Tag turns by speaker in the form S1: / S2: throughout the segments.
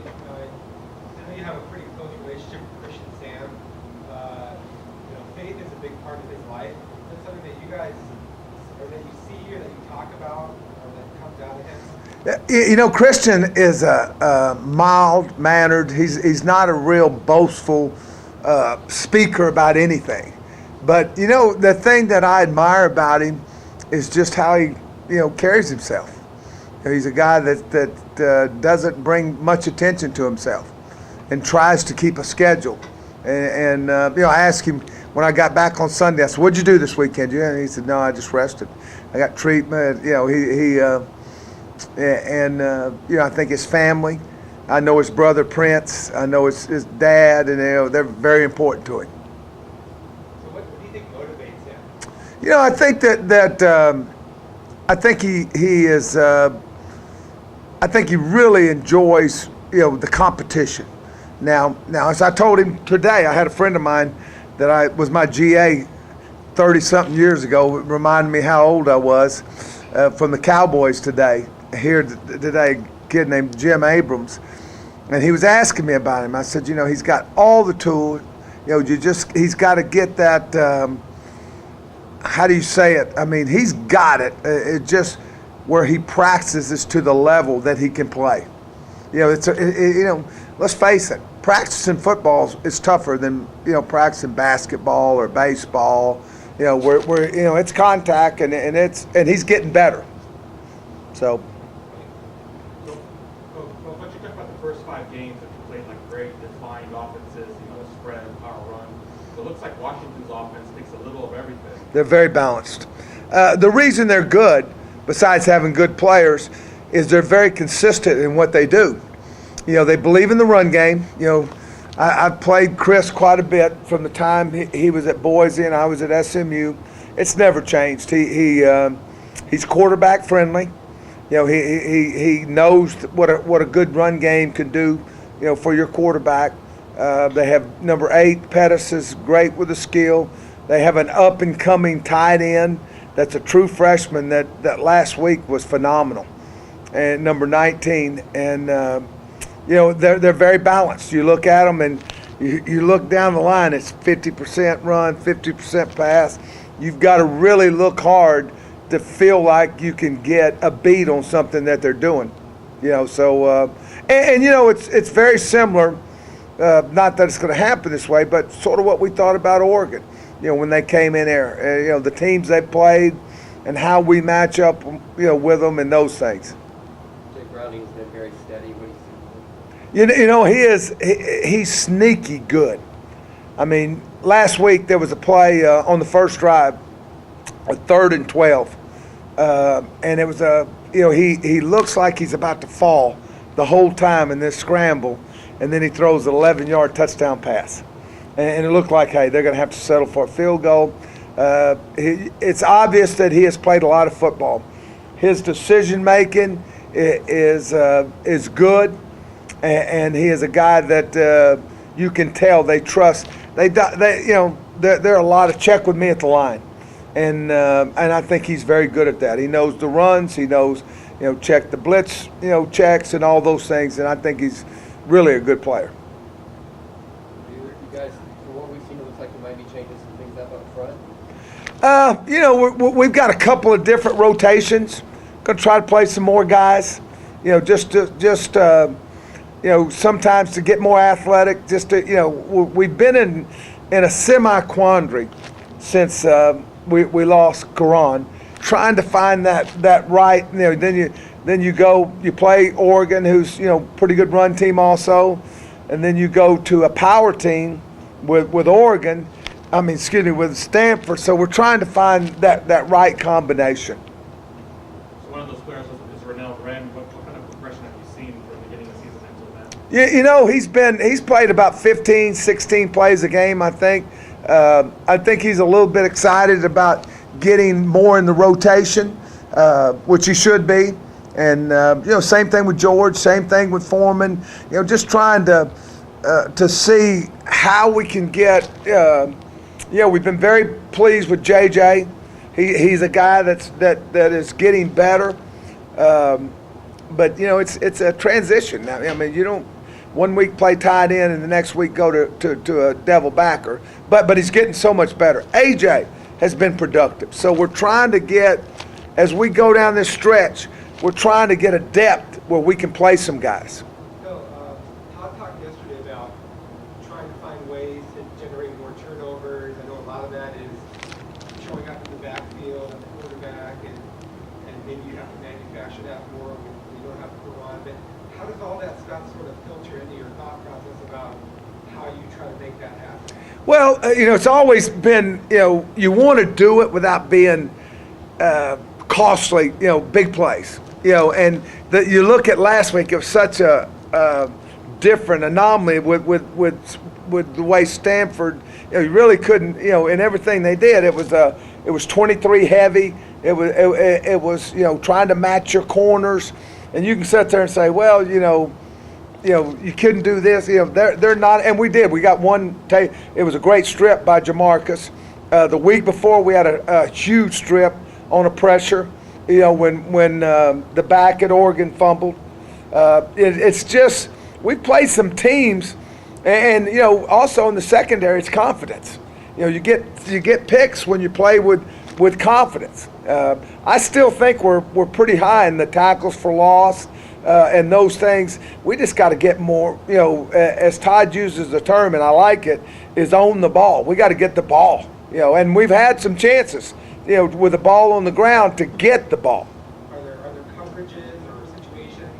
S1: I know you have a pretty close relationship with Christian Sam. Faith is a big part of his life. Is that something that you guys, or that you see, or that you talk about, or that comes out of him?
S2: Christian is a mild-mannered. He's not a real boastful speaker about anything. But, the thing that I admire about him is just how he, carries himself. He's a guy that doesn't bring much attention to himself and tries to keep a schedule. And I asked him when I got back on Sunday, I said, "What'd you do this weekend?" And he said, "No, I just rested. I got treatment." I think his family. I know his brother Prince. I know his dad, and they're very important to him.
S1: So what do you think motivates him?
S2: I think I think he is. I think he really enjoys the competition. Now, as I told him today, I had a friend of mine that was my GA 30-something years ago. It reminded me how old I was from the Cowboys today. Here today, a kid named Jim Abrams, and he was asking me about him. I said, he's got all the tools. He's got to get that. How do you say it? I mean, he's got it. It just where he practices to the level that he can play. Let's face it. Practicing football is tougher than practicing basketball or baseball. Where it's contact and he's getting better. So
S1: what you talk about the first 5 games that you played like great, defined offenses, spread, power run. So it looks like Washington's offense takes a little of everything.
S2: They're very balanced. The reason they're good, besides having good players, is they're very consistent in what they do. They believe in the run game. I've played Chris quite a bit from the time he was at Boise and I was at SMU. It's never changed. He's quarterback friendly. He knows what a good run game can do. For your quarterback. They have number 8, Pettis is great with the skill. They have an up and coming tight end that's a true freshman that last week was phenomenal, and number 19. And they're very balanced. You look at them and you look down the line. It's 50% run, 50% pass. You've got to really look hard to feel like you can get a beat on something that they're doing. It's very similar. Not that it's going to happen this way, but sort of what we thought about Oregon. When they came in there, the teams they played and how we match up, with them and those things.
S3: Jake Browning's been very steady. What do you see?
S2: He's sneaky good. I mean, last week there was a play on the first drive, a 3rd and 12, and it was he looks like he's about to fall the whole time in this scramble, and then he throws an 11-yard touchdown pass. And it looked like, hey, they're going to have to settle for a field goal. It's obvious that he has played a lot of football. His decision-making is good, and he is a guy that you can tell they trust. There are a lot of check with me at the line, and I think he's very good at that. He knows the runs. He knows, check the blitz, checks and all those things, and I think he's really a good player.
S3: You guys, from what we've seen, it looks like you might be changing some things up front.
S2: We've got a couple of different rotations. Going to try to play some more guys. Sometimes to get more athletic. We've been in a semi-quandary since we lost Quran, trying to find that right. Then you play Oregon, who's pretty good run team also, and then you go to a power team with Oregon. With Stanford. So we're trying to find that right combination.
S1: So one of those players is Rennell Wren. What kind of progression have you seen from the beginning of the season until then?
S2: He's played about 15, 16 plays a game, I think. I think he's a little bit excited about getting more in the rotation, which he should be. And same thing with George, same thing with Foreman. Just trying to see how we can get. We've been very pleased with JJ. He's a guy that is getting better. But it's a transition now. one week play tight end and the next week go to a devil backer. But he's getting so much better. AJ has been productive. So we're trying to get, as we go down this stretch, we're trying to get a depth where we can play some guys.
S1: Todd talked yesterday about trying to find ways to generate more turnovers. I know a lot of that is showing up in the backfield and the quarterback, and maybe you have to manufacture that more when you don't have to put on. But how does all that stuff sort of filter into your thought process about how you try to make that happen?
S2: Well, it's always been, you want to do it without being costly, big plays. And you look at last week, it was such a different anomaly with the way Stanford, you really couldn't, in everything they did, it was 23 heavy. It was trying to match your corners, and you can sit there and say, well, you couldn't do this. They're not, and we did. We got one. It was a great strip by Jamarcus. The week before, we had a huge strip on a pressure. When the back at Oregon fumbled. It's just we played some teams, and also in the secondary, it's confidence. You get picks when you play with confidence. I still think we're pretty high in the tackles for loss. And those things, we just got to get more, as Todd uses the term, and I like it, is own the ball. We got to get the ball, and we've had some chances, with the ball on the ground to get the ball.
S1: Are there coverages or situations?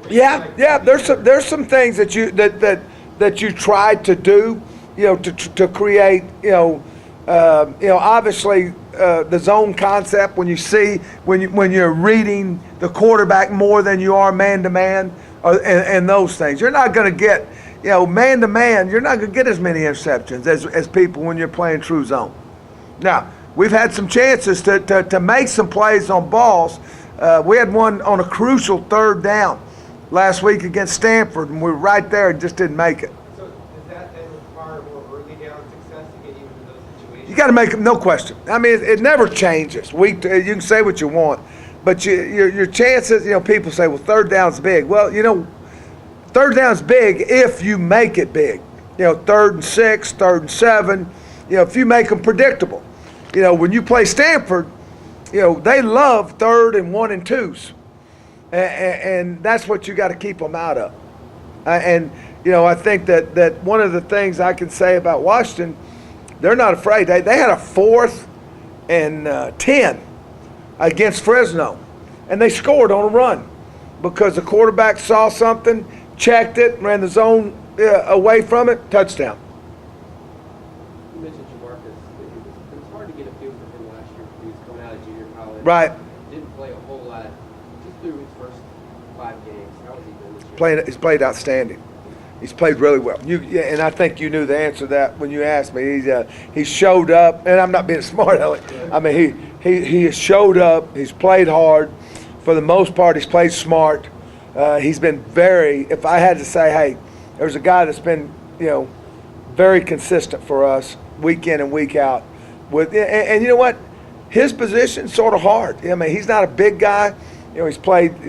S2: Yeah. There's some things that you tried to do, to create, obviously the zone concept when you're reading the quarterback more than you are man to man, and those things. You're not going to get, man to man. You're not going to get as many interceptions as people when you're playing true zone. Now, we've had some chances to make some plays on balls. We had one on a crucial third down last week against Stanford, and we were right there and just didn't make it.
S1: So does that then require more early down success to get you into those situations?
S2: You got to make them, no question. I mean, it never changes. You can say what you want, but your chances, people say, well, third down's big. Well, third down's big if you make it big. 3rd and 6, 3rd and 7, if you make them predictable. When you play Stanford, they love 3rd and 1 and 2s. And that's what you got to keep them out of. I think that one of the things I can say about Washington, they're not afraid. They had a 4th and 10 against Fresno, and they scored on a run because the quarterback saw something, checked it, ran the zone away from it, touchdown.
S3: You mentioned Jamarcus. It was hard to get a feel for him last year. He was coming out of junior college.
S2: Right.
S3: Didn't play a whole lot. Just through his first 5 games. How has he been this year?
S2: He's played outstanding. He's played really well. And I think you knew the answer to that when you asked me. He showed up, and I'm not being smart, Ellie. I mean, he has showed up. He's played hard. For the most part, he's played smart. He's been if I had to say, hey, there's a guy that's been, very consistent for us week in and week out. And you know what? His position's sort of hard. I mean, he's not a big guy. He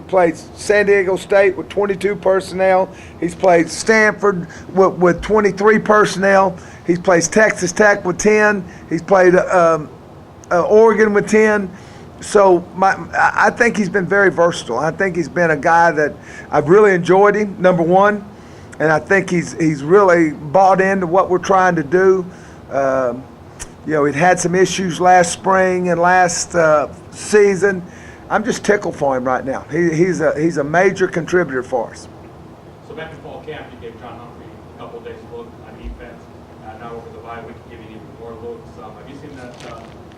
S2: played San Diego State with 22 personnel. He's played Stanford with 23 personnel. He's played Texas Tech with 10. He's played Oregon with 10. So I think he's been very versatile. I think he's been a guy that I've really enjoyed him, number one. And I think he's really bought into what we're trying to do. He'd had some issues last spring and last season. I'm just tickled for him right now. He's a major contributor for us.
S4: So back in fall camp, you gave John Humphrey a couple of days of look on defense. Now over the bye week, giving even more looks. Have you seen that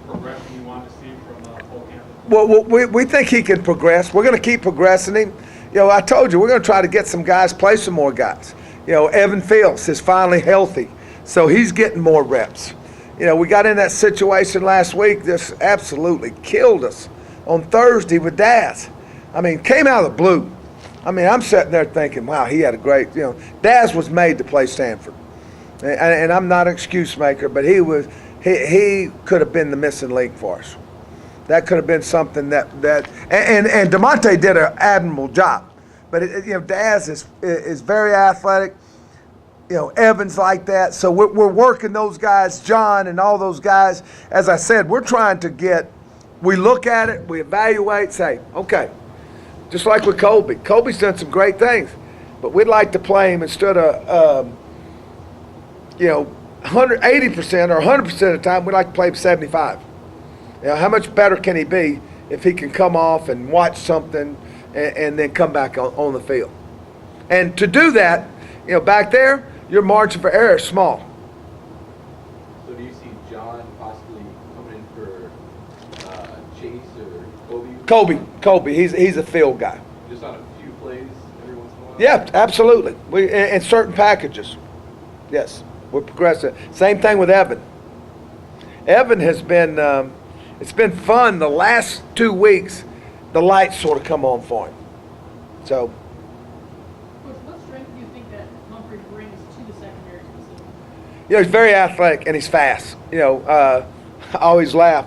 S4: progression you want to see from fall camp?
S2: Well, we think he can progress. We're going to keep progressing him. I told you, we're going to try to get some guys, play some more guys. Evan Fields is finally healthy, so he's getting more reps. We got in that situation last week. This absolutely killed us on Thursday with Daz. I mean, came out of the blue. I mean, I'm sitting there thinking, wow, he had a great, Daz was made to play Stanford. And I'm not an excuse maker, but he could have been the missing link for us. That could have been something and DeMonte did an admirable job. But Daz is very athletic. Evans like that. So we're working those guys, John and all those guys. As I said, we're trying to we look at it, we evaluate, say, okay, just like with Colby. Colby's done some great things, but we'd like to play him instead of, 180% or 100% of the time, we'd like to play him 75. How much better can he be if he can come off and watch something and then come back on the field? And to do that, back there, your margin for error is small.
S5: So do you see John possibly coming in for Chase or
S2: Colby, he's a field guy.
S5: just on a few plays every once in a while?
S2: Yeah, absolutely. In certain packages. Yes, we're progressive. Same thing with Evan. Evan has been, it's been fun the last 2 weeks, the lights sort of come on for him. So.
S6: Coach, what strength do you think that Humphrey brings to the secondary specifically?
S2: He's very athletic and he's fast. I always laugh.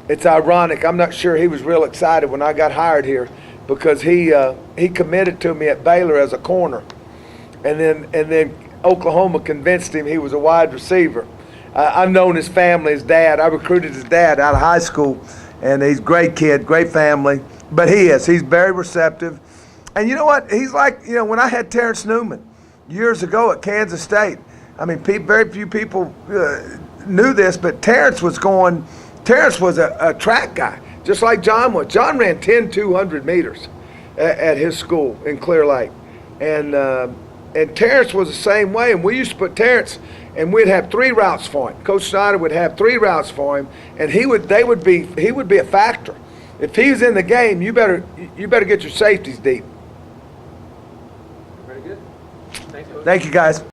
S2: It's ironic. I'm not sure he was real excited when I got hired here because he committed to me at Baylor as a corner, and then Oklahoma convinced him he was a wide receiver. I've known his family, his dad. I recruited his dad out of high school, and he's a great kid, great family. But he's very receptive. And you know what? He's like, when I had Terrence Newman years ago at Kansas State, I mean, very few people knew this, but Terrence was a track guy, just like John was. John ran 10-200 meters at his school in Clear Lake. And Terrence was the same way. And we used to put Terrence, and we'd have 3 routes for him. Coach Snyder would have 3 routes for him, and he would be a factor. If he was in the game, you better get your safeties deep.
S3: Very good. Thanks, Coach.
S2: Thank you, guys.